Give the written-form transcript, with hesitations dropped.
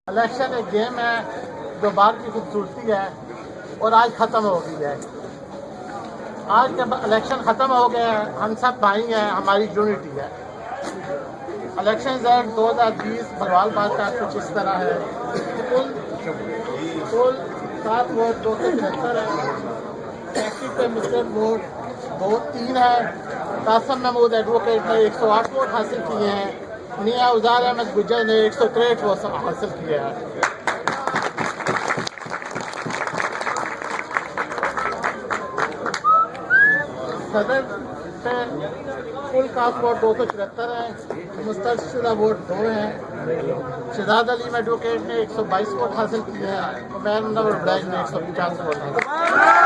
Election एक game है जो बाहर की खूबसूरती है और आज ख़त्म हो गई है। आज जब इलेक्शन ख़त्म हो गया है, हम सब भाई हैं, हमारी यूनिटी है। इलेक्शन रिजल्ट 2020 भरवाल बाग का कुछ इस तरह है। कुल 7 वोट 273 है। एक्टिव पे मुस्लिम वोट 3 है। कासम महमूद एडवोकेट ने 108 वोट हासिल किए हैं। मियां उजार अहमद गुज्जर ने 163 वोट हासिल किए हैं। सदर पे कुल कास्ट वोट 274 है। मुस्तरशुदा वोट 2 हैं। शहजाद अलीम एडवोकेट ने 122 वोट हासिल किए हैं। उमैर मुनव्वर ब्लैक ने 150 वोट हासिल किए हैं।